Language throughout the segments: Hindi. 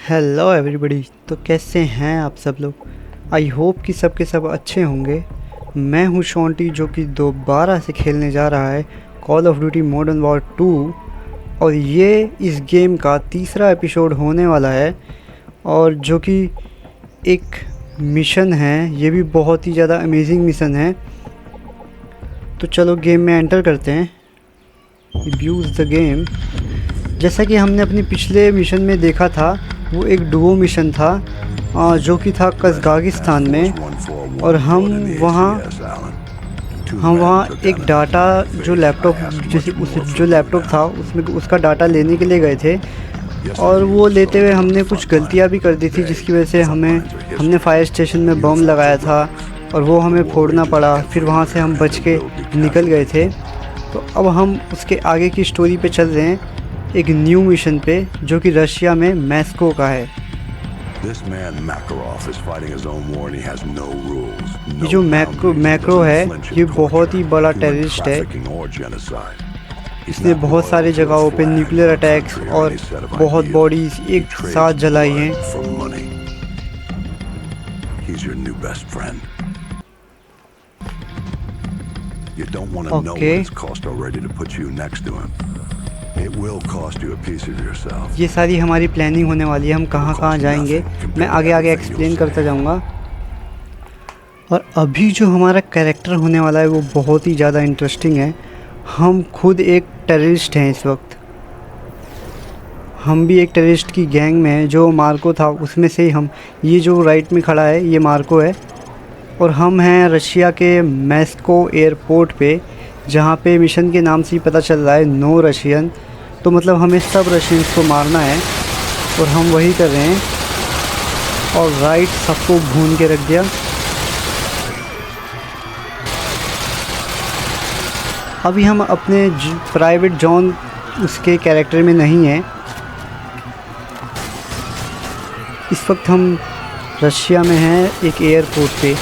Hello everybody. तो कैसे हैं आप सब लोग। आई होप कि सब के सब अच्छे होंगे। मैं हूं शॉन्टी जो कि दोबारा से खेलने जा रहा है call of duty modern war 2 और ये इस गेम का तीसरा एपिसोड होने वाला है और जो कि एक मिशन है। ये भी बहुत ही ज़्यादा अमेजिंग मिशन है। तो चलो गेम में एंटर करते हैं। Use the game. जैसा कि हमने अपनी पिछले मिशन में देखा था, वो एक डुओ मिशन था जो कि था कज़ाकिस्तान में। और हम वहाँ एक डाटा जो लैपटॉप जो लैपटॉप था उसमें उसका डाटा लेने के लिए गए थे। और वो लेते हुए हमने कुछ गलतियाँ भी कर दी थी जिसकी वजह से हमने फायर स्टेशन में बम लगाया था और वो हमें फोड़ना पड़ा। फिर वहाँ से हम बच के निकल गए थे। तो अब हम उसके आगे की स्टोरी पे चल रहे हैं, एक न्यू मिशन पे जो कि रशिया में मैस्को का है। ये जो मैक्रो है ये बहुत ही बड़ा टेररिस्ट है। इसने बहुत सारी जगहों पे न्यूक्लियर अटैक्स और बहुत बॉडीज एक साथ जलाई हैं। ओके, ये सारी हमारी प्लानिंग होने वाली है। हम कहाँ कहाँ जाएंगे मैं आगे आगे एक्सप्लेन करता जाऊँगा। और अभी जो हमारा कैरेक्टर होने वाला है वो बहुत ही ज़्यादा इंटरेस्टिंग है। हम खुद एक टेररिस्ट हैं इस वक्त। हम भी एक टेररिस्ट की गैंग में हैं। जो मार्को था उसमें से ही हम, ये जो राइट में खड़ा है ये मार्को है। और हम हैं रशिया के मैस्को एयरपोर्ट पे, जहाँ पे मिशन के नाम से ही पता चल रहा है नो रशियन। तो मतलब हमें सब रशियंस को मारना है और हम वही कर रहे हैं। और राइट सबको भून के रख दिया। अभी हम अपने प्राइवेट जोन उसके कैरेक्टर में नहीं हैं। इस वक्त हम रशिया में हैं एक एयरपोर्ट पे।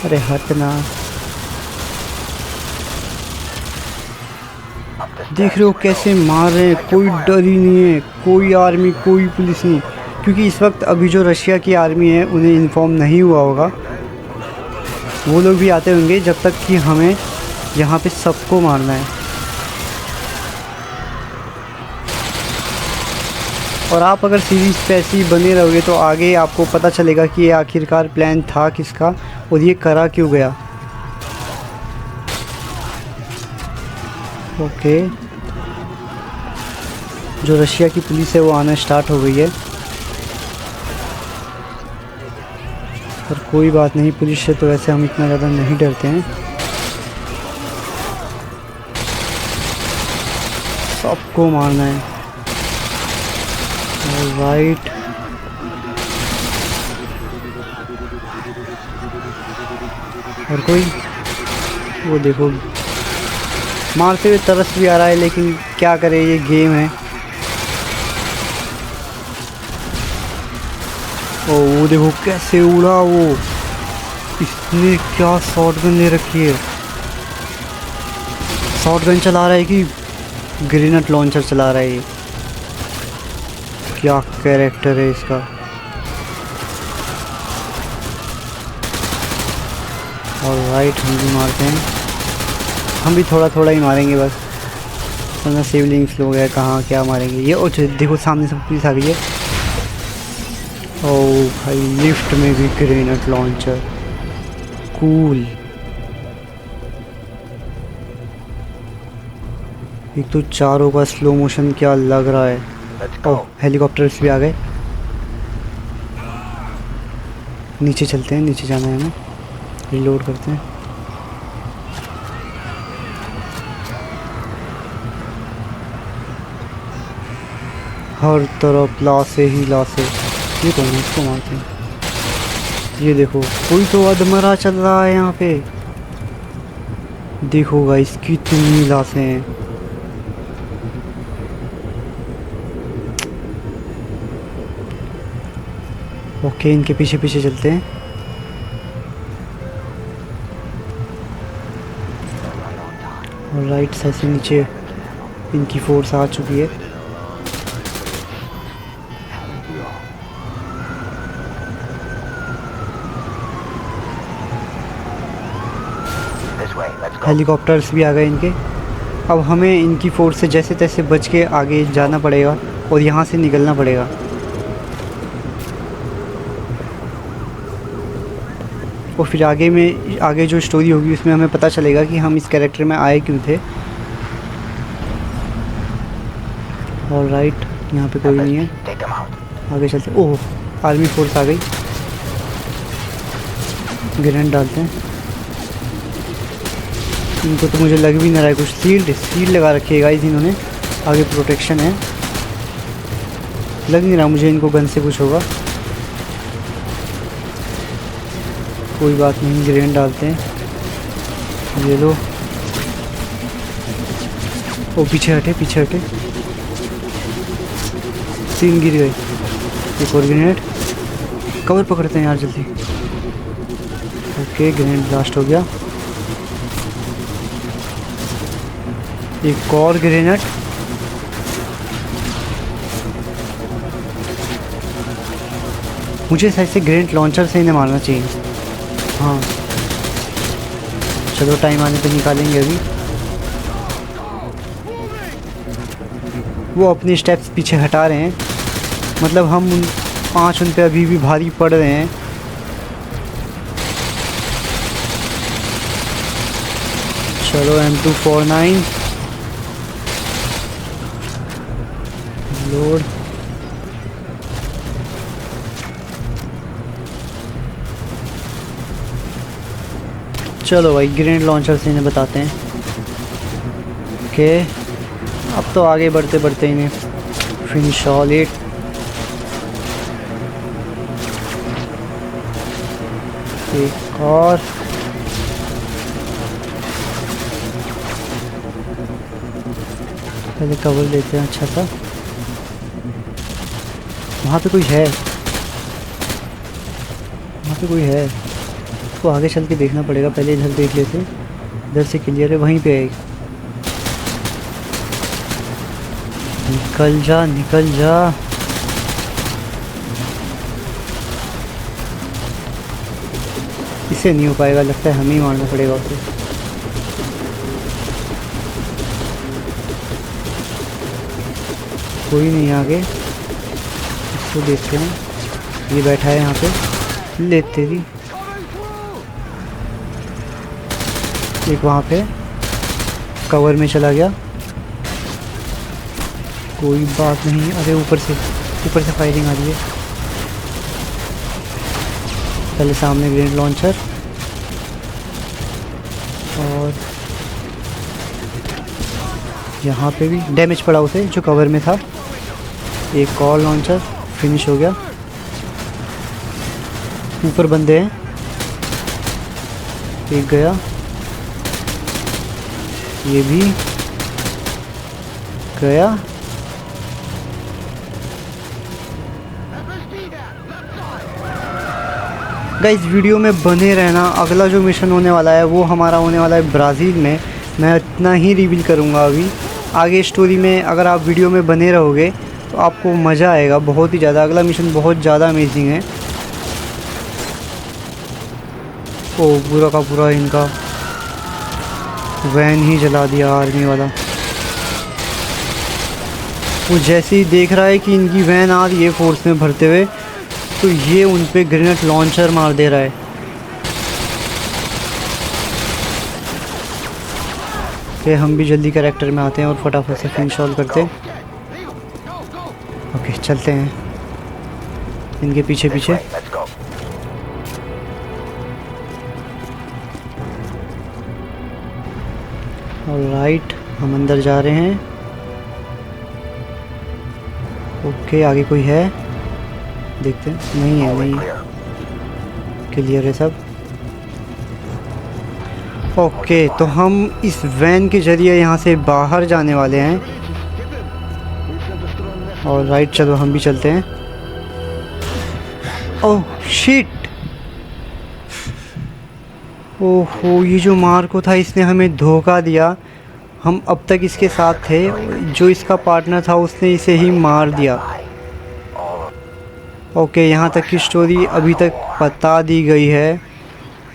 अरे हटना। देख रहे हो कैसे मार रहे हैं, कोई डर ही नहीं है, कोई आर्मी कोई पुलिस नहीं। क्योंकि इस वक्त अभी जो रशिया की आर्मी है उन्हें इन्फॉर्म नहीं हुआ होगा। वो लोग भी आते होंगे जब तक कि हमें यहाँ पे सबको मारना है। और आप अगर सीरीज़ पे ऐसे ही बने रहोगे तो आगे आपको पता चलेगा कि ये आखिरकार प्लान था किसका और ये करा क्यों गया। ओके, जो रशिया की पुलिस है वो आना स्टार्ट हो गई है। पर कोई बात नहीं, पुलिस से तो वैसे हम इतना ज़्यादा नहीं डरते हैं। सबको मारना है। राइट, और कोई वो देखो मारते हुए तरस भी आ रहा है, लेकिन क्या करे ये गेम है। ओ वो देखो कैसे उड़ा वो। इसने क्या शॉटगन ले रखी है। शॉटगन चला रहा है कि ग्रेनेड लॉन्चर चला रहा है। ये क्या कैरेक्टर है इसका। और राइट, हम भी मारते हैं। हम भी थोड़ा थोड़ा ही मारेंगे बस, वरना सिवलिंग्स लोग हैं कहाँ क्या मारेंगे। ये और देखो सामने सब पुलिस आ गई है। ओ भाई, लिफ्ट में भी ग्रेनेड लॉन्चर, कूल। एक तो चारों का स्लो मोशन क्या लग रहा है। ओह, हेलीकॉप्टर्स भी आ गए। नीचे चलते हैं, नीचे जाना है हमें। रिलोड करते हैं। हर तरफ लाशें ही लाशें। ये कौन है, इसको मारते हैं। ये देखो कोई तो अधमरा चल रहा है यहाँ पे। देखो गाइस कितनी लाशें हैं। ओके, इनके पीछे पीछे चलते हैं। और राइट साइड से नीचे इनकी फोर्स आ चुकी है। हेलीकॉप्टर्स भी आ गए इनके। अब हमें इनकी फोर्स से जैसे तैसे बच के आगे जाना पड़ेगा और यहाँ से निकलना पड़ेगा। और फिर आगे जो स्टोरी होगी उसमें हमें पता चलेगा कि हम इस कैरेक्टर में आए क्यों थे। और राइट, यहाँ पे कोई नहीं है, आगे चलते। ओह, आर्मी फोर्स आ गई। ग्रेनेड डालते हैं। इनको तो मुझे लग भी नहीं रहा है कुछ। शील्ड लगा रखी है गाइस इन्होंने, आगे प्रोटेक्शन है। लग नहीं रहा मुझे इनको गन से कुछ होगा। कोई बात नहीं, ग्रेनेड डालते हैं। ये लो। ओ पीछे हटे। 3 गिर गए। एक और ग्रेनेड। कवर पकड़ते हैं यार जल्दी। ओके, ग्रेनेड ब्लास्ट हो गया। एक और ग्रेनेड। मुझे शायद से ग्रेनेड लॉन्चर से इन्हें मारना चाहिए। हाँ चलो, टाइम आने पे निकालेंगे। अभी वो अपने स्टेप्स पीछे हटा रहे हैं, मतलब हम उन पे अभी भी भारी पड़ रहे हैं। चलो M249 लोड। चलो भाई, ग्रेनेड लॉन्चर से इन्हें बताते हैं। ओके, अब तो आगे बढ़ते बढ़ते इन्हें फिनिश ऑल इट। एक और। पहले कवर लेते हैं अच्छा सा। वहाँ पे कोई है, तो आगे चल के देखना पड़ेगा। पहले इधर देख लेते हैं, इधर से क्लियर है, वहीं पे है। निकल जा। इससे नहीं हो पाएगा, लगता है हमें ही मारना पड़ेगा उसे। कोई नहीं आगे, इसको देखते हैं। ये बैठा है यहाँ पे, लेते ही। एक वहाँ पे कवर में चला गया। कोई बात नहीं। अरे ऊपर से फायरिंग आ रही है। पहले सामने ग्रेनेड लॉन्चर, और यहाँ पे भी डैमेज पड़ा उसे जो कवर में था। एक और लॉन्चर फिनिश हो गया। ऊपर बंदे हैं, एक गया, ये भी गया। गाइस, वीडियो में बने रहना। अगला जो मिशन होने वाला है वो हमारा होने वाला है ब्राज़ील में। मैं इतना ही रिवील करूँगा अभी। आगे स्टोरी में अगर आप वीडियो में बने रहोगे तो आपको मज़ा आएगा बहुत ही ज़्यादा। अगला मिशन बहुत ज़्यादा अमेजिंग है। ओ, पूरा का पूरा इनका वैन ही जला दिया आर्मी वाला। वो जैसे ही देख रहा है कि इनकी वैन आ रही है फोर्स में भरते हुए, तो ये उन पे ग्रेनेड लॉन्चर मार दे रहा है। फिर हम भी जल्दी कैरेक्टर में आते हैं और फटाफट से फिनिश ऑल करते हैं। ओके, चलते हैं इनके पीछे पीछे। ऑलराइट, हम अंदर जा रहे हैं। ओके, आगे कोई है, देखते हैं। नहीं है, क्लियर है सब। ओके, तो हम इस वैन के ज़रिए यहाँ से बाहर जाने वाले हैं। और राइट, चलो हम भी चलते हैं। ओह शिट, ओहो, ये जो मार्को था इसने हमें धोखा दिया। हम अब तक इसके साथ थे, जो इसका पार्टनर था उसने इसे ही मार दिया। ओके, यहाँ तक की स्टोरी अभी तक बता दी गई है।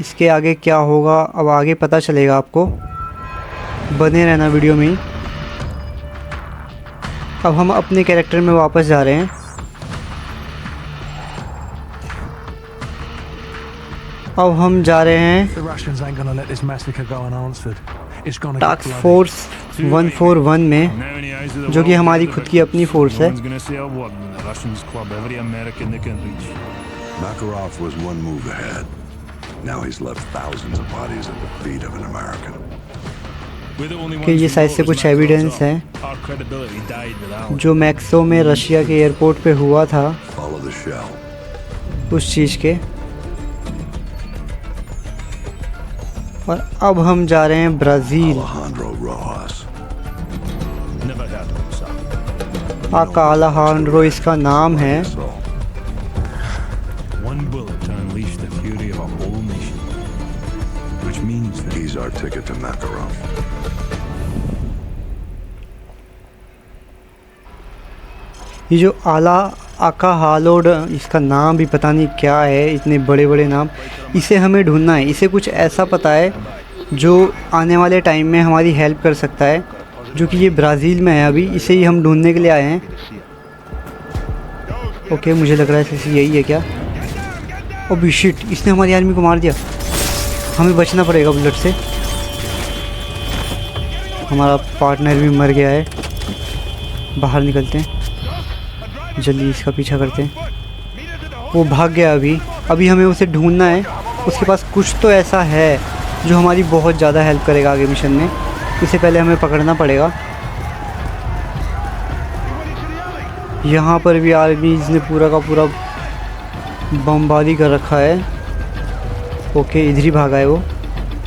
इसके आगे क्या होगा अब आगे पता चलेगा आपको, बने रहना वीडियो में ही। अब हम अपने कैरेक्टर में वापस जा रहे हैं। अब हम जा रहे हैं टास्क फोर्स 141 में, जो कि हमारी खुद की अपनी फोर्स है। Makarov was one move ahead. Now he's left thousands of bodies at the feet of an American. कि ये शायद से कुछ एविडेंस है जो मैक्सो में रशिया के एयरपोर्ट पे हुआ था, Follow the shell. उस चीज़ के। और अब हम जा रहे हैं ब्राज़ील। Alejandro Rojas. आका अलेहांड्रो इसका नाम है। So, One bullet to unleash the fury of a whole nation. Which means that he's our ticket to Makarov. ये जो आका हालोड, इसका नाम भी पता नहीं क्या है, इतने बड़े बड़े नाम। इसे हमें ढूंढना है। इसे कुछ ऐसा पता है जो आने वाले टाइम में हमारी हेल्प कर सकता है, जो कि ये ब्राज़ील में है। अभी इसे ही हम ढूंढने के लिए आए हैं। ओके, मुझे लग रहा है जैसे यही है क्या। ओ बी शिट, इसने हमारी आर्मी को मार दिया। हमें बचना पड़ेगा बुलेट से। हमारा पार्टनर भी मर गया है। बाहर निकलते हैं, जल्दी इसका पीछा करते हैं। वो भाग गया। अभी हमें उसे ढूंढना है। उसके पास कुछ तो ऐसा है जो हमारी बहुत ज़्यादा हेल्प करेगा आगे मिशन में। इससे पहले हमें पकड़ना पड़ेगा। यहाँ पर भी आर्मीज़ ने पूरा का पूरा बमबारी कर रखा है। ओके, इधर ही भागा है वो।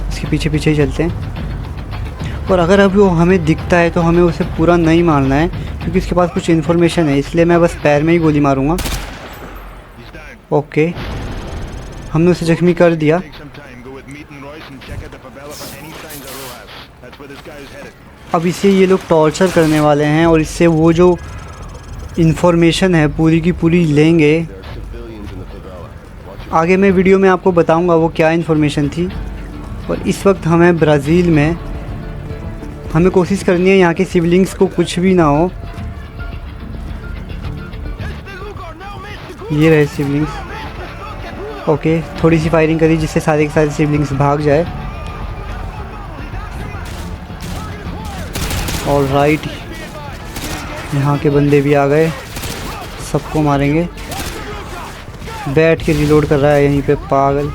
इसके पीछे पीछे ही चलते हैं। और अगर अभी वो हमें दिखता है तो हमें उसे पूरा नहीं मारना है, क्योंकि इसके पास कुछ इन्फॉर्मेशन है। इसलिए मैं बस पैर में ही गोली मारूंगा। ओके, हमने उसे जख्मी कर दिया। अब इसे ये लोग टॉर्चर करने वाले हैं और इससे वो जो इन्फॉर्मेशन है पूरी की पूरी लेंगे। आगे मैं वीडियो में आपको बताऊंगा वो क्या इन्फॉर्मेशन थी। और इस वक्त हमें ब्राज़ील में, हमें कोशिश करनी है यहाँ के सिबलिंग्स को कुछ भी ना हो। ये रहे सिबलिंग्स। ओके, थोड़ी सी फायरिंग करी जिससे सारे के सारे सिबलिंग्स भाग जाए। ऑलराइट, यहाँ के बंदे भी आ गए। सबको मारेंगे। बैठ के रिलोड कर रहा है यहीं पे पागल।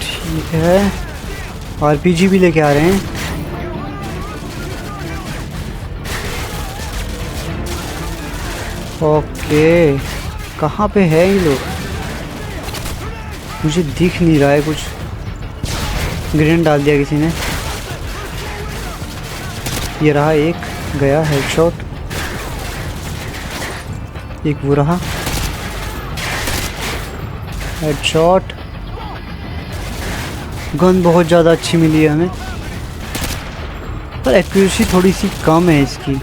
ठीक है, आरपीजी भी लेके आ रहे हैं। ओके, कहाँ पे है ये लोग? मुझे दिख नहीं रहा है कुछ। ग्रेनेड डाल दिया किसी ने। ये रहा, एक गया हेडशॉट। एक वो रहा हेडशॉट। गन बहुत ज़्यादा अच्छी मिली है हमें, पर एक्यूरेसी थोड़ी सी कम है इसकी।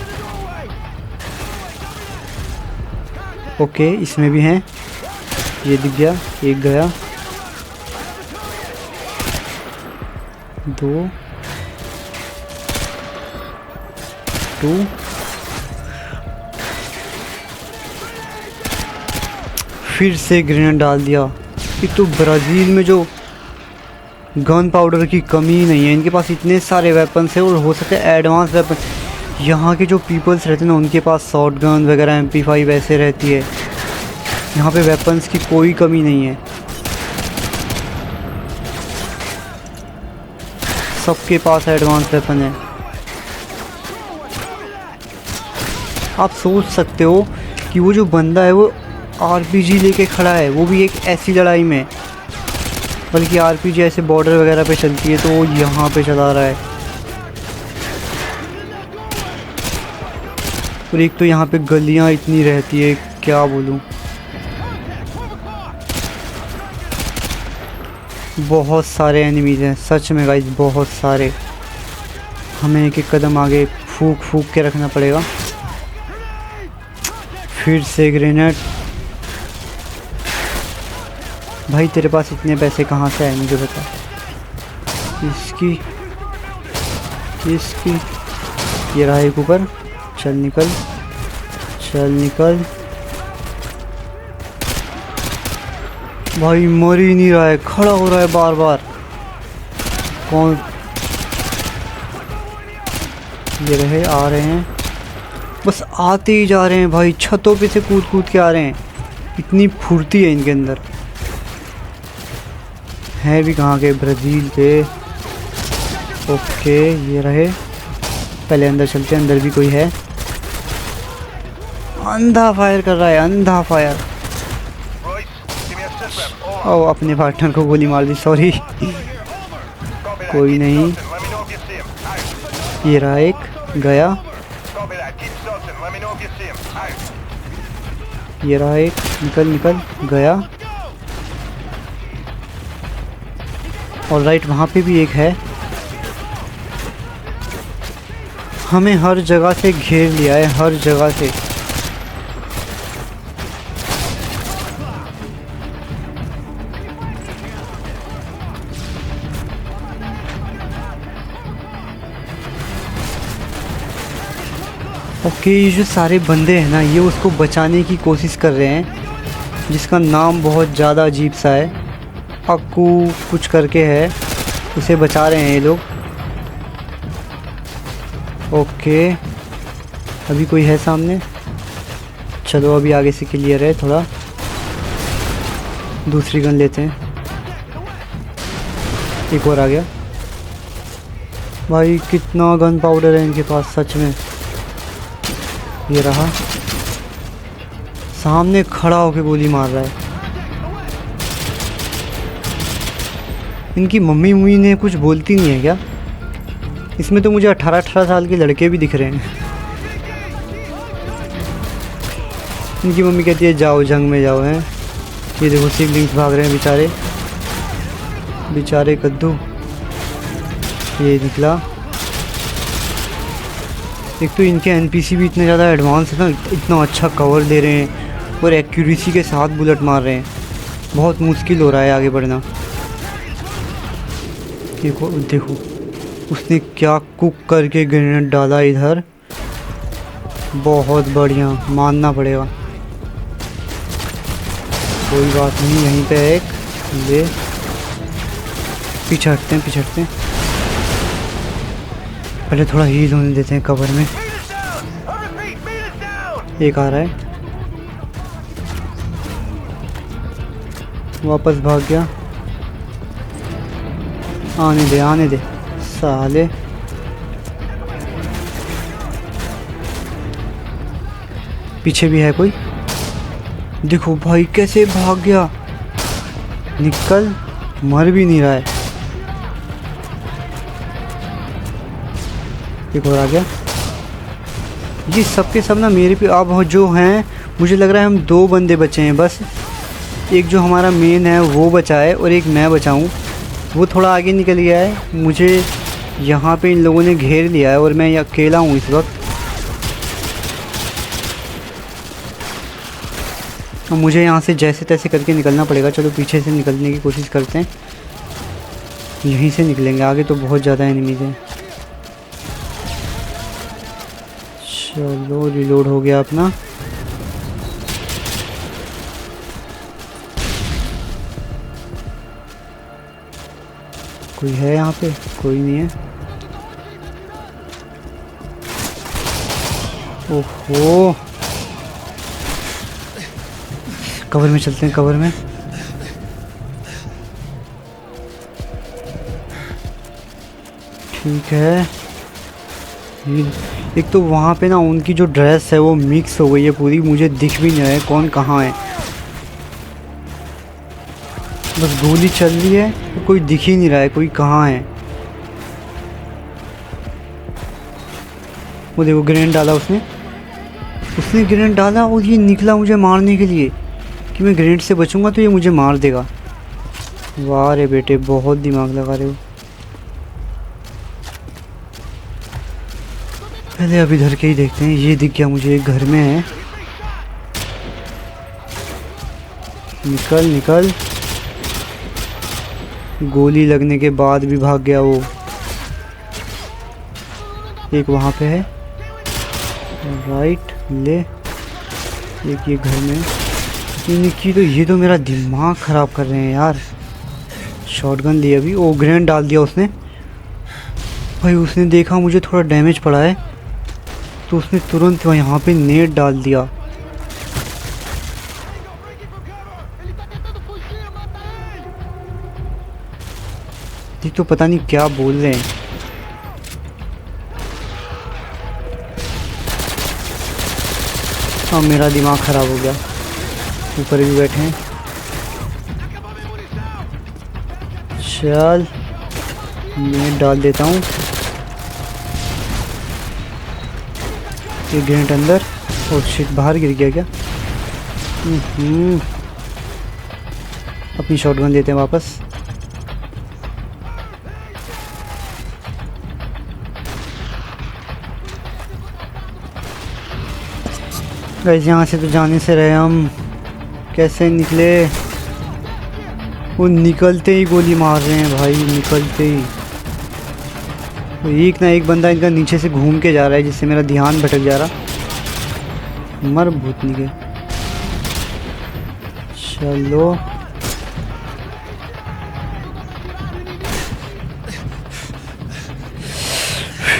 ओके, इसमें भी हैं। ये दिख गया, एक गया। 2 2 फिर से ग्रेनेड डाल दिया। एक तो ब्राज़ील में जो गन पाउडर की कमी नहीं है, इनके पास इतने सारे वेपन्स है और हो सकता है एडवांस वेपन। यहाँ के जो पीपल्स रहते हैं ना, उनके पास शॉट गन वगैरह MP5 ऐसे रहती है। यहाँ पे वेपन्स की कोई कमी नहीं है, सबके पास एडवांस वेपन है। आप सोच सकते हो कि वो जो बंदा है वो RPG लेके खड़ा है, वो भी एक ऐसी लड़ाई में। बल्कि RPG ऐसे बॉर्डर वगैरह पे चलती है तो वो यहाँ पे चला रहा है। और एक तो यहाँ पे गलियाँ इतनी रहती है, क्या बोलूँ। बहुत सारे एनिमीज हैं सच में गाइस, बहुत सारे। हमें एक एक कदम आगे फूक फूक के रखना पड़ेगा। फिर से ग्रेनेड। भाई तेरे पास इतने पैसे कहाँ से आए मुझे बता। इसकी ये रहा एक ऊपर। चल निकल, चल निकल। भाई मर ही नहीं रहा है, खड़ा हो रहा है बार बार। कौन? ये रहे, आ रहे हैं, बस आते ही जा रहे हैं भाई। छतों पे से कूद कूद के आ रहे हैं, इतनी फुर्ती है इनके अंदर। है भी कहाँ के? ब्राज़ील के। ओके ये रहे। पहले अंदर चलते हैं, अंदर भी कोई है। अंधा फायर कर रहा है, अंधा फायर। ओ अपने पार्टनर को गोली मार दी, सॉरी। कोई नहीं। ये रहा एक, गया। ये रहा एक, निकल निकल, गया। और राइट वहाँ पे भी एक है। हमें हर जगह से घेर लिया है, हर जगह से। ओके ये जो सारे बंदे हैं ना, ये उसको बचाने की कोशिश कर रहे हैं, जिसका नाम बहुत ज़्यादा अजीब सा है। अक्कू कुछ करके है, उसे बचा रहे हैं ये लोग। ओके अभी कोई है सामने। चलो अभी आगे से क्लियर है थोड़ा। दूसरी गन लेते हैं। एक और आ गया। भाई कितना गन पाउडर है इनके पास सच में। ये रहा, सामने खड़ा होके गोली मार रहा है। इनकी मम्मी मुम्मी ने कुछ बोलती नहीं है क्या? इसमें तो मुझे 18-18 साल के लड़के भी दिख रहे हैं। इनकी मम्मी कहती है जाओ जंग में जाओ। हैं ये देखो सिबलिंग्स भाग रहे हैं बेचारे, बेचारे कद्दू। ये निकला। एक तो इनके एनपीसी भी इतने ज़्यादा एडवांस है ना, इतना अच्छा कवर दे रहे हैं और एक्यूरेसी के साथ बुलेट मार रहे हैं। बहुत मुश्किल हो रहा है आगे बढ़ना। देखो देखो उसने क्या कुक करके ग्रेनेड डाला इधर। बहुत बढ़िया, मानना पड़ेगा। कोई बात नहीं, यहीं पे एक ले। पीछे हटते हैं, पीछे हटते हैं। पहले थोड़ा हील होने देते हैं कवर में। एक आ रहा है, वापस भाग गया। आने दे साले। पीछे भी है कोई। देखो भाई कैसे भाग गया। निकल, मर भी नहीं रहा है। एक और आ गया। ये सबके सब ना मेरे पे अब जो हैं, मुझे लग रहा है हम 2 बंदे बचे हैं बस। एक जो हमारा मेन है वो बचा है और एक मैं बचा हूँ। वो थोड़ा आगे निकल गया है। मुझे यहाँ पे इन लोगों ने घेर लिया है और मैं अकेला हूँ इस वक्त। अब मुझे यहाँ से जैसे तैसे करके निकलना पड़ेगा। चलो पीछे से निकलने की कोशिश करते हैं। यहीं से निकलेंगे, आगे तो बहुत ज़्यादा एनिमीज़ हैं। चलो रिलोड हो गया अपना। कोई है यहाँ पे? कोई नहीं है। ओहो कवर में चलते हैं, कवर में। ठीक है। एक तो वहाँ पे ना उनकी जो ड्रेस है वो मिक्स हो गई है पूरी, मुझे दिख भी नहीं रहा है कौन कहाँ है। बस गोली चल रही है तो कोई दिख ही नहीं रहा है कोई कहाँ है। वो देखो ग्रेनेड डाला उसने ग्रेनेड डाला और ये निकला मुझे मारने के लिए कि मैं ग्रेनेड से बचूंगा तो ये मुझे मार देगा। वाह रे बेटे, बहुत दिमाग लगा रहे हो। पहले अब इधर के ही देखते हैं। ये दिख गया मुझे, एक घर में है। निकल निकल। गोली लगने के बाद भी भाग गया वो। एक वहाँ पे है, राइट ले। एक ये घर में। इनकी तो, ये तो मेरा दिमाग ख़राब कर रहे हैं यार। शॉटगन ली अभी। ओ ग्रेनेड डाल दिया उसने। भाई उसने देखा मुझे थोड़ा डैमेज पड़ा है तो उसने तुरंत यहाँ पे नेट डाल दिया। ये तो पता नहीं क्या बोल रहे हैं। हाँ मेरा दिमाग ख़राब हो गया। ऊपर भी बैठे हैं। चल मैं डाल देता हूँ। एक ग्रेनेड अंदर। और शिट, बाहर गिर गया क्या? अपनी शॉटगन देते हैं वापस। गाइस यहाँ से तो जाने से रहे हम। कैसे निकले? वो निकलते ही गोली मार रहे हैं भाई, निकलते ही। तो एक ना एक बंदा इनका नीचे से घूम के जा रहा है जिससे मेरा ध्यान भटक जा रहा। मर भूतनी के। चलो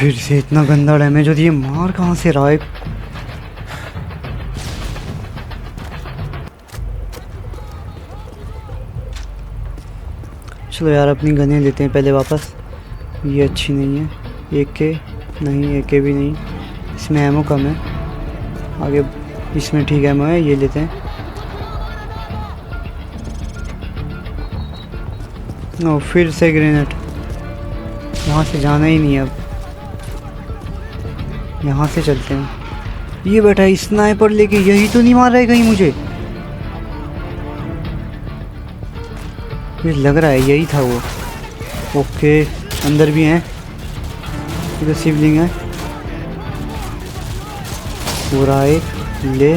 फिर से इतना गंदा डैमेज होती है। मार कहाँ से रहा है? चलो यार अपनी गनें लेते हैं पहले वापस। ये अच्छी नहीं है। एक के नहीं, एक के भी नहीं। इसमें एमो कम है। आगे इसमें ठीक एमो है, ये लेते हैं। नो फिर से ग्रेनेड। यहाँ से जाना ही नहीं है अब। यहाँ से चलते हैं। ये बैठा है स्नाइपर लेके, यही तो नहीं मार रहा है कहीं मुझे। ये लग रहा है यही था वो। ओके अंदर भी हैं। इधर शिवलिंग है पूरा एक ले।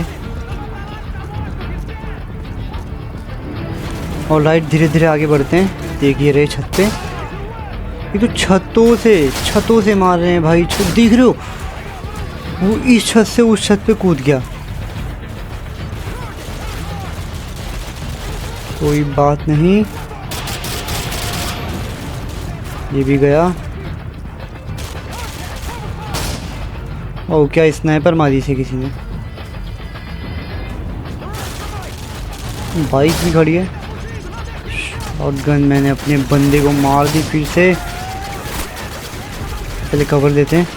और लाइट धीरे धीरे आगे बढ़ते हैं। देखिए रहे छत पे। ये तो छतों से मार रहे हैं भाई। दिख रहे हो? वो इस छत से उस छत पे कूद गया। कोई बात नहीं, ये भी गया। ओ क्या स्नाइपर मारी से किसी ने। बाइक भी खड़ी है। शॉटगन मैंने अपने बंदे को मार दी फिर से। पहले कवर देते हैं।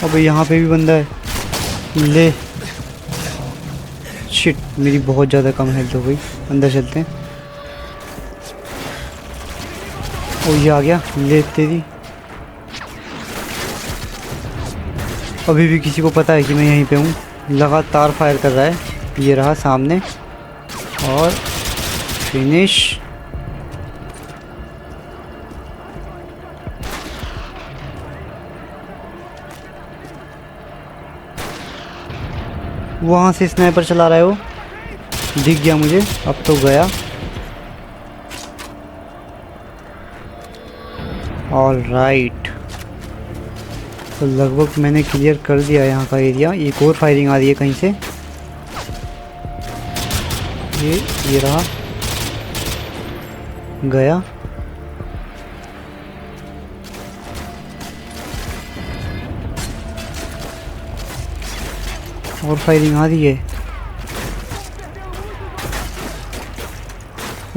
अब यहाँ पे भी बंदा है। ले शिट, मेरी बहुत ज़्यादा कम हेल्थ हो गई। अंदर चलते हैं। ओ ये आ गया। ले तेरी। अभी भी किसी को पता है कि मैं यहीं पे हूँ। लगातार फायर कर रहा है। ये रहा सामने और फिनिश। वहाँ से स्नाइपर चला रहा है वो। दिख गया मुझे। अब तो गया। ऑल राइट, तो लगभग मैंने क्लियर कर दिया यहाँ का एरिया। एक और फायरिंग आ रही है कहीं से। ये रहा, गया। और फायरिंग आ रही है।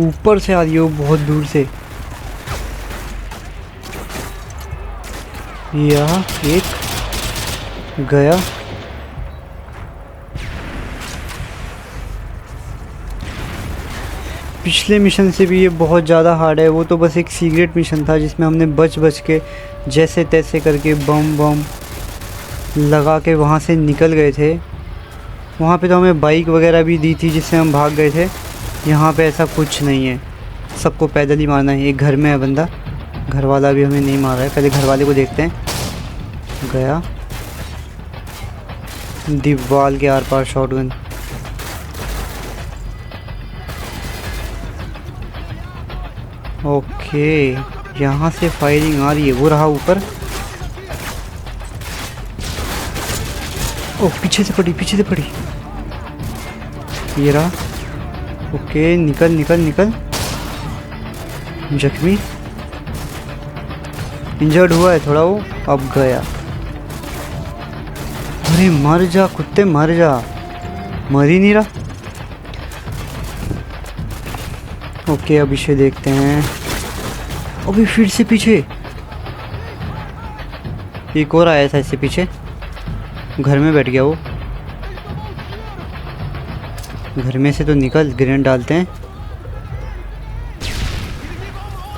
ऊपर से आ रही है वो, बहुत दूर से। यहाँ एक गया। पिछले मिशन से भी ये बहुत ज़्यादा हार्ड है। वो तो बस एक सीक्रेट मिशन था जिसमें हमने बच बच के जैसे तैसे करके बम लगा के वहाँ से निकल गए थे। वहाँ पे तो हमें बाइक वगैरह भी दी थी जिससे हम भाग गए थे। यहाँ पे ऐसा कुछ नहीं है। सबको पैदल ही मारना है। एक घर में है बंदा, घर वाला भी हमें नहीं मार रहा है। पहले घर वाले को देखते हैं। गया दीवार के आर पार शॉटगन। ओके, यहाँ से फायरिंग आ रही है। वो रहा ऊपर। ओह, पीछे से पड़ी, पीछे से पड़ी। ये रहा। ओके, निकल निकल निकल। जख्मी, इंजर्ड हुआ है थोड़ा वो। अब गया। अरे मर जा कुत्ते, मर जा। मर ही नहीं रहा। ओके, अब इसे देखते हैं। अभी फिर से पीछे एक और आया था इससे पीछे। घर में बैठ गया वो। घर में से तो निकल, ग्रेनेड डालते हैं।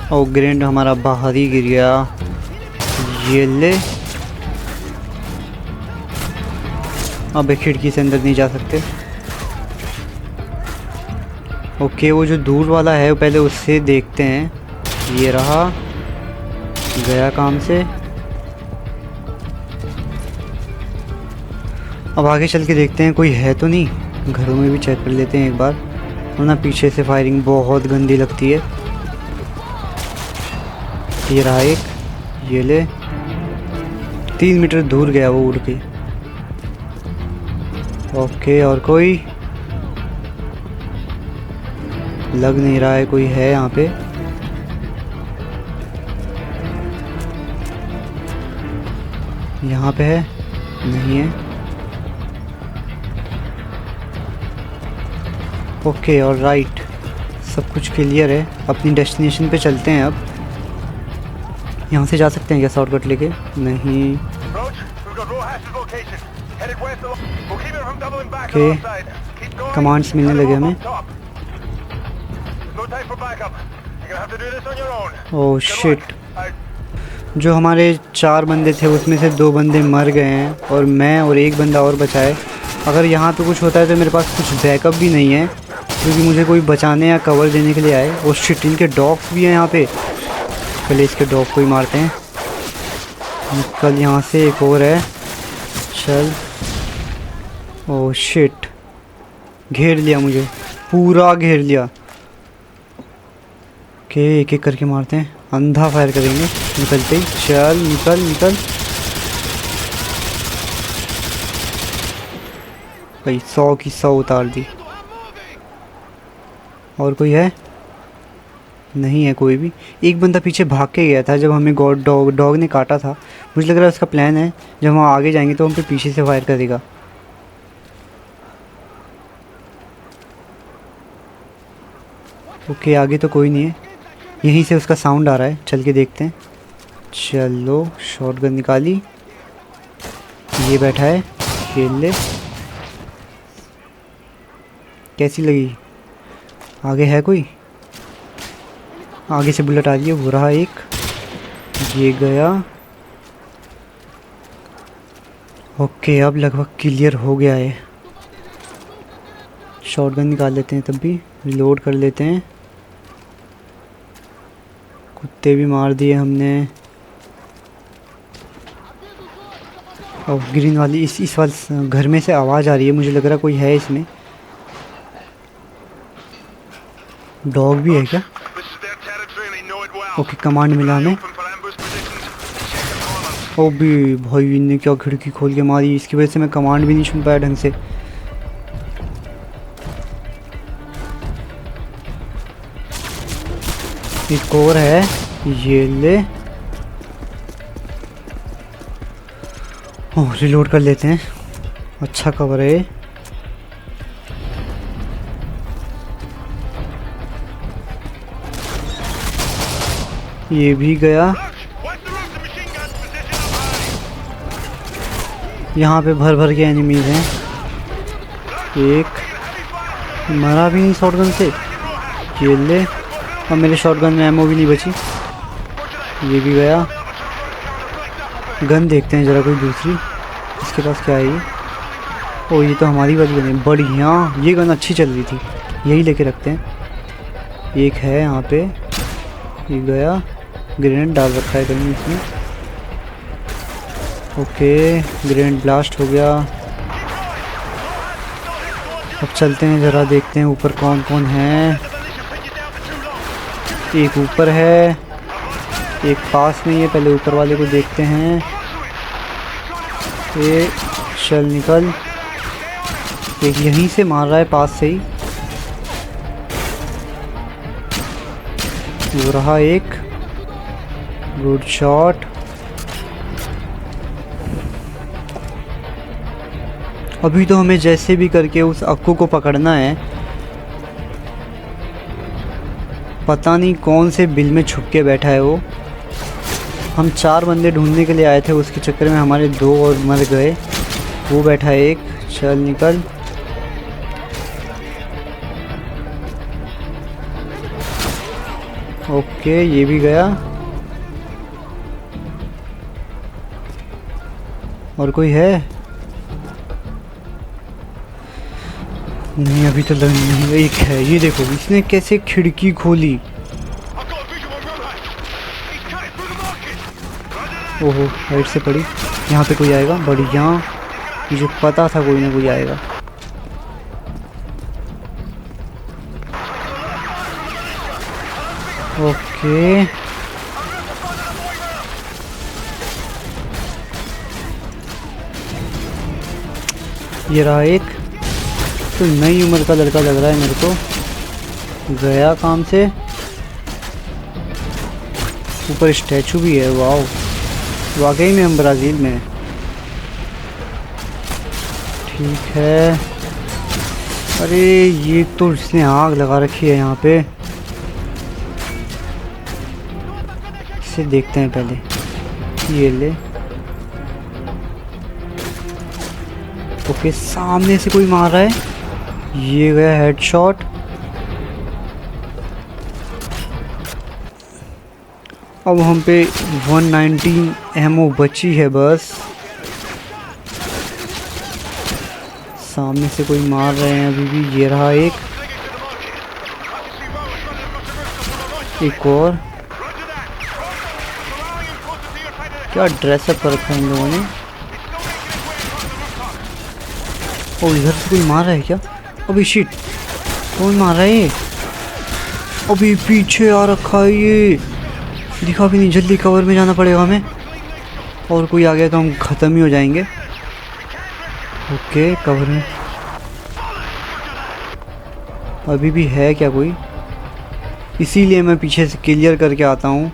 और ग्रेनेड हमारा बाहर ही गिर गया। ये ले। अब खिड़की से अंदर नहीं जा सकते। ओके, वो जो दूर वाला है वो पहले उससे देखते हैं। ये रहा, गया काम से। अब आगे चल के देखते हैं कोई है तो नहीं। घरों में भी चेक कर लेते हैं एक बार, वरना पीछे से फायरिंग बहुत गंदी लगती है। ये रहा एक। ये ले। 3 मीटर दूर गया वो उड़ के। ओके, और कोई लग नहीं रहा है कोई है यहाँ पे। यहाँ पे है? नहीं है। ओके, और राइट, सब कुछ क्लियर है। अपनी डेस्टिनेशन पे चलते हैं अब। यहाँ से जा सकते हैं क्या शॉर्टकट लेके? नहीं। ओके, कमांड्स मिलने लगे हमें। ओह शिट, जो हमारे 4 बंदे थे उसमें से 2 बंदे मर गए हैं और मैं और एक बंदा और बचा है। अगर यहाँ पे कुछ होता है तो मेरे पास कुछ बैकअप भी नहीं है, क्योंकि मुझे कोई बचाने या कवर देने के लिए आए। और शिट, इनके डॉग्स भी हैं यहाँ पे। पहले इसके डॉग को ही मारते हैं। निकल यहाँ से। एक और है, चल। ओह शिट, घेर लिया मुझे, पूरा घेर लिया। ओके, एक एक करके मारते हैं। अंधा फायर करेंगे निकलते ही। चल निकल निकल भाई। 100 की 100 उतार दी। और कोई है? नहीं है कोई भी। एक बंदा पीछे भाग के गया था जब हमें डॉग ने काटा था। मुझे लग रहा है उसका प्लान है जब हम आगे जाएंगे तो हम पे पीछे से फायर करेगा। ओके, आगे तो कोई नहीं है। यहीं से उसका साउंड आ रहा है, चल के देखते हैं। चलो, शॉटगन निकाली। ये बैठा है, खेल ले। कैसी लगी? आगे है कोई? आगे से बुलेट आ रही है। वो रहा एक। ये गया। ओके, अब लगभग क्लियर हो गया है। शॉटगन निकाल लेते हैं, तब भी रिलोड कर लेते हैं। कुत्ते भी मार दिए हमने। और ग्रीन वाली इस वाले घर में से आवाज़ आ रही है। मुझे लग रहा कोई है इसमें। डॉग भी है क्या? ओके, कमांड मिला हमें। ओ भी भाई, इनने क्या खिड़की खोल के मारी। इसकी वजह से मैं कमांड भी नहीं सुन पाया ढंग से। एक और है। ये ले। ओह, रिलोड कर लेते हैं। अच्छा कवर है। ये भी गया। यहाँ पे भर भर के एनिमीज हैं। एक मरा भी नहीं शॉटगन से। ये ले। और मेरे शॉटगन में एमओ भी नहीं बची। ये भी गया। गन देखते हैं ज़रा कोई दूसरी। इसके पास क्या है ये? ओ, ये तो हमारी वाली गन है। बढ़िया, ये गन अच्छी चल रही थी, यही लेके रखते हैं। एक है यहाँ पे, ये गया। ग्रेनेड डाल रखा है कहीं इसमें। ओके, ग्रेनेड ब्लास्ट हो गया। अब चलते हैं ज़रा, देखते हैं ऊपर कौन कौन है। एक ऊपर है, एक पास में है। पहले ऊपर वाले को देखते हैं। ये चल निकल। एक यहीं से मार रहा है, पास से ही। वो रहा एक, गुड शॉट। अभी तो हमें जैसे भी करके उस अक्कू को पकड़ना है। पता नहीं कौन से बिल में छुप के बैठा है वो। हम 4 बंदे ढूंढने के लिए आए थे, उसके चक्कर में हमारे 2 और मर गए। वो बैठा है एक, चल निकल। ओके, ये भी गया। और कोई है? नहीं, अभी तो लग नहीं। एक है, ये देखो इसने कैसे खिड़की खोली। ओहो, राइट से पड़ी। यहाँ पे कोई आएगा, बढ़िया। मुझे पता था कोई ना कोई आएगा। ओके, ये रहा एक। तो नई उम्र का लड़का लग रहा है मेरे को। गया काम से। ऊपर स्टैचू भी है, वाओ। वाकई में हम ब्राज़ील में हैं। ठीक है। अरे ये तो इसने आग लगा रखी है यहाँ पे। इसे देखते हैं पहले। ये ले। ओके, सामने से कोई मार रहा है। ये गया हेडशॉट। अब हम पे 119 एमओ बची है बस। सामने से कोई मार रहे हैं अभी भी। ये रहा एक और। क्या ड्रेसअप कर रखा है इन लोगों ने। ओ, इधर से कोई मार रहा है क्या? अभी शिट, कौन मार रहा है ये? अभी पीछे आ रखा है ये। दिखा भी नहीं। जल्दी कवर में जाना पड़ेगा हमें। और कोई आ गया तो हम ख़त्म ही हो जाएंगे। ओके, कवर में अभी भी है क्या कोई? इसीलिए मैं पीछे से क्लियर करके आता हूँ,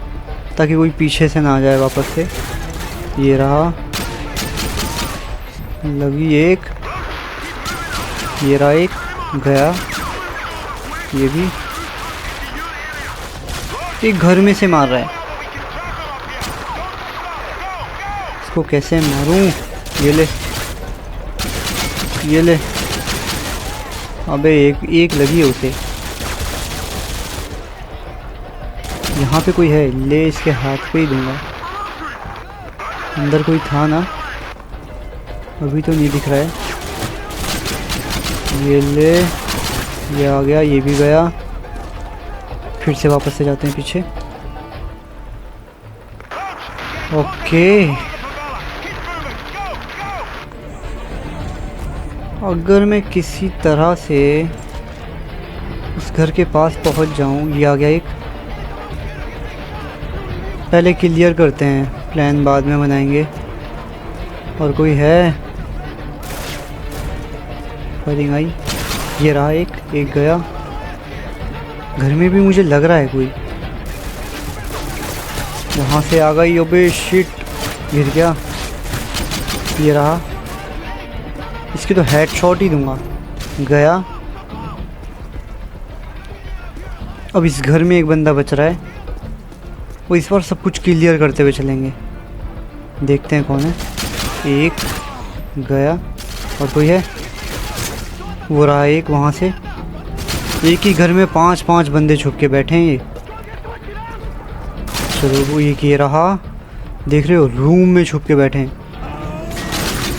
ताकि कोई पीछे से ना आ जाए वापस से। ये रहा, लगी एक। ये रहा एक, गया। ये भी एक घर में से मार रहा है। इसको कैसे मारूं? ये ले, ये ले। अबे एक लगी है उसे। यहाँ पे कोई है, ले इसके हाथ पे ही दूंगा। अंदर कोई था ना? अभी तो नहीं दिख रहा है। ये ले, ये आ गया, ये भी गया। फिर से वापस से जाते हैं पीछे। ओके, अगर मैं किसी तरह से उस घर के पास पहुंच जाऊं। ये आ गया एक। पहले क्लियर करते हैं, प्लान बाद में बनाएंगे। और कोई है? फायरिंग आई। ये रहा एक गया। घर में भी मुझे लग रहा है कोई। वहाँ से आ गई। अबे शिट, गिर गया। ये रहा। इसकी तो हेडशॉट ही दूंगा। गया। अब इस घर में एक बंदा बच रहा है। वो इस बार सब कुछ क्लियर करते हुए चलेंगे। देखते हैं कौन है। एक गया। और कोई है? वो रहा एक वहाँ से। एक ही घर में 5-5 बंदे छुप के बैठे हैं ये। चलो, वो एक ये रहा। देख रहे हो, रूम में छुप के बैठे हैं।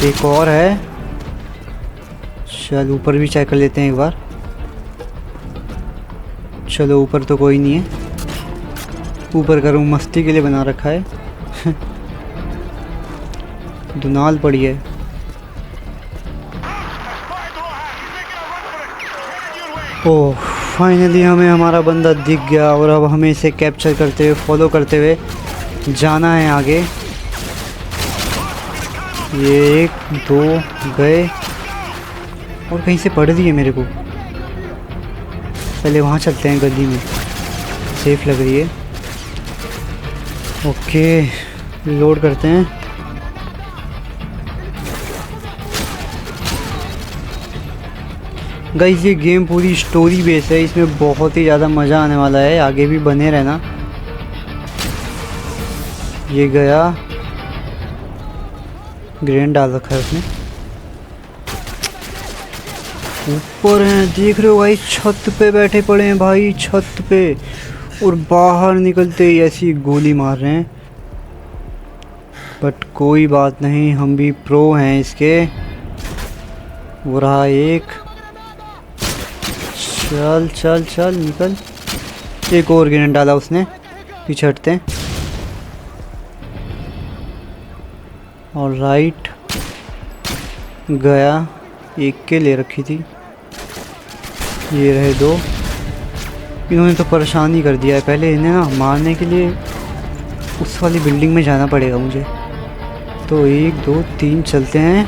एक और है। चल, ऊपर भी चेक कर लेते हैं एक बार। चलो ऊपर तो कोई नहीं है, ऊपर का रूम मस्ती के लिए बना रखा है। दुनाल पड़ी है। ओह फाइनली हमें हमारा बंदा दिख गया और अब हमें इसे कैप्चर करते हुए, फॉलो करते हुए जाना है आगे। ये 1 2 गए और कहीं से पड़ रही है मेरे को। पहले वहाँ चलते हैं, गली में सेफ लग रही है। ओके लोड करते हैं। गाइस ये गेम पूरी स्टोरी बेस है, इसमें बहुत ही ज़्यादा मज़ा आने वाला है, आगे भी बने रहना। ये गया, ग्रेन डाल रखा है उसने। ऊपर हैं, देख रहे हो भाई, छत पे बैठे पड़े हैं भाई, छत पे, और बाहर निकलते ही ऐसी गोली मार रहे हैं। बट कोई बात नहीं, हम भी प्रो हैं इसके। वो रहा एक, चल चल चल निकल। एक और ग्रेनेड डाला उसने, पीछे हटते हैं। और राइट गया, एक के ले रखी थी, ये रहे 2। इन्होंने तो परेशान ही कर दिया है। पहले इन्हें ना मारने के लिए उस वाली बिल्डिंग में जाना पड़ेगा मुझे। तो 1 2 3 चलते हैं।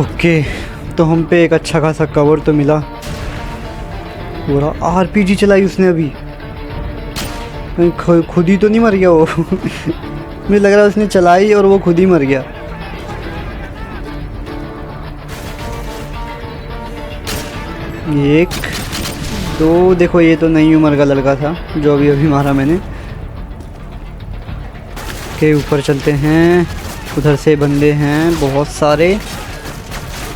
ओके तो हम पे एक अच्छा खासा कवर तो मिला। पूरा आरपीजी चलाई उसने अभी, कहीं खुद ही तो नहीं मर गया वो। मुझे लग रहा है उसने चलाई और वो खुद ही मर गया। एक 2, देखो ये तो नई उम्र का लड़का था जो अभी अभी मारा मैंने। के ऊपर चलते हैं, उधर से बंदे हैं बहुत सारे।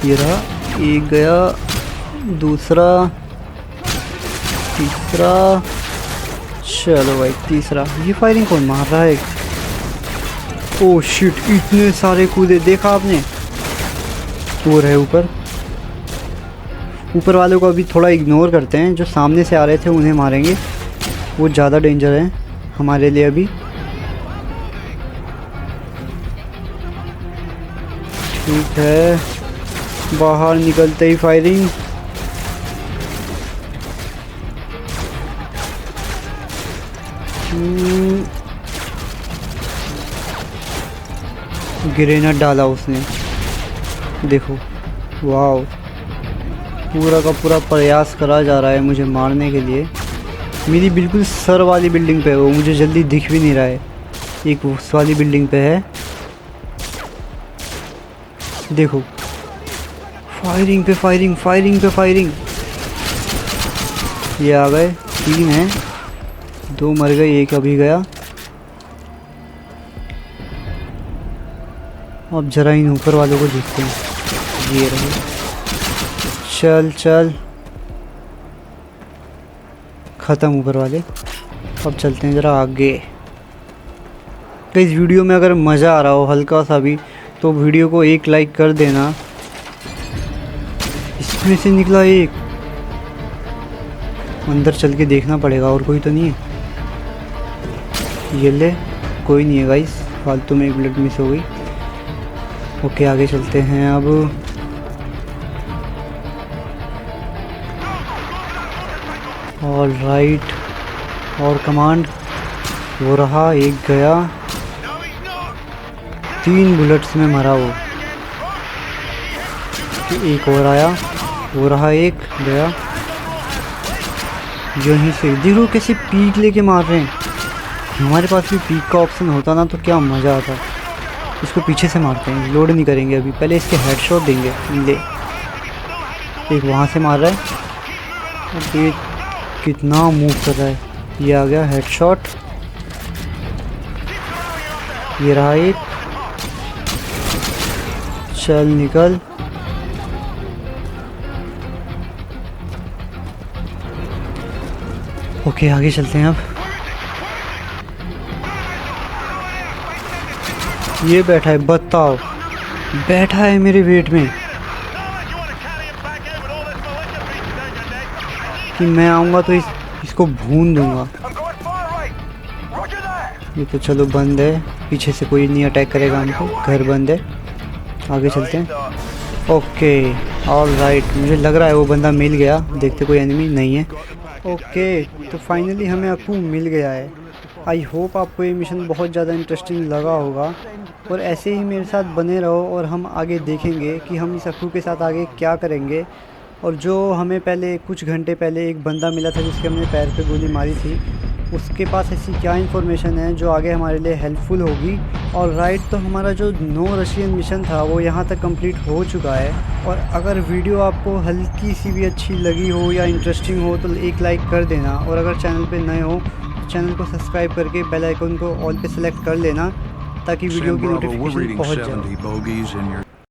ये रहा, एक गया, दूसरा, तीसरा, चलो भाई तीसरा। ये फायरिंग कौन मार रहा है? ओह शिट, इतने सारे कूदे, देखा आपने? वो रहे ऊपर। ऊपर वालों को अभी थोड़ा इग्नोर करते हैं, जो सामने से आ रहे थे उन्हें मारेंगे, वो ज़्यादा डेंजर है हमारे लिए अभी। ठीक है, बाहर निकलते ही फायरिंग। ग्रेनेड डाला उसने, देखो, वाह, पूरा का पूरा प्रयास करा जा रहा है मुझे मारने के लिए। मेरी बिल्कुल सर वाली बिल्डिंग पे है वो, मुझे जल्दी दिख भी नहीं रहा है। एक उस वाली बिल्डिंग पे है, देखो, फायरिंग पे फायरिंग, फायरिंग पे फायरिंग। ये आ गए, 3 हैं, 2 मर गए, एक अभी गया। अब जरा इन ऊपर वालों को देखते हैं। ये रहे, चल चल, ख़त्म ऊपर वाले। अब चलते हैं ज़रा आगे। तो इस वीडियो में अगर मज़ा आ रहा हो हल्का सा भी, तो वीडियो को एक लाइक कर देना। इसमें से निकला एक, अंदर चल के देखना पड़ेगा, और कोई तो नहीं है। ये ले, कोई नहीं है गाइस, फालतू में एक बुलेट मिस हो गई। ओके आगे चलते हैं अब। ऑल राइट, और कमांड, वो रहा, एक गया, 3 बुलेट्स में मरा वो। एक और आया, वो रहा, एक गया। यहीं से देखो कैसे पीक लेके मार रहे हैं। हमारे पास भी पीक का ऑप्शन होता ना तो क्या मज़ा आता। इसको पीछे से मारते हैं, लोड नहीं करेंगे अभी, पहले इसके हेडशॉट देंगे। ले, एक वहाँ से मार रहा है, और ये कितना मूव कर रहा है। ये आ गया हेडशॉट, ये रहा एक, चल निकल। ओके आगे चलते हैं अब। ये बैठा है, बताओ, बैठा है मेरे वेट में। कि मैं आऊँगा तो इसको भून दूँगा। ये तो चलो बंद है, पीछे से कोई नहीं अटैक करेगा हमको, घर बंद है। आगे चलते हैं। ओके ऑल राइट, मुझे लग रहा है वो बंदा मिल गया। देखते कोई एनिमी नहीं है। ओके तो फाइनली हमें अक्कू मिल गया है। आई होप आपको ये मिशन बहुत ज़्यादा इंटरेस्टिंग लगा होगा और ऐसे ही मेरे साथ बने रहो और हम आगे देखेंगे कि हम इस अक्कू के साथ आगे क्या करेंगे। और जो हमें पहले कुछ घंटे पहले एक बंदा मिला था जिसके हमने पैर पे गोली मारी थी, उसके पास ऐसी क्या इन्फॉर्मेशन है जो आगे हमारे लिए हेल्पफुल होगी। और राइट तो हमारा जो नो रशियन मिशन था वो यहाँ तक कंप्लीट हो चुका है। और अगर वीडियो आपको हल्की सी भी अच्छी लगी हो या इंटरेस्टिंग हो तो एक लाइक कर देना, और अगर चैनल पे नए हो तो चैनल को सब्सक्राइब करके बेल आइकन को ऑल पे सेलेक्ट कर लेना ताकि वीडियो की Sam Bravo, we're notification reading पहुँच 70 जाए। bogeys in your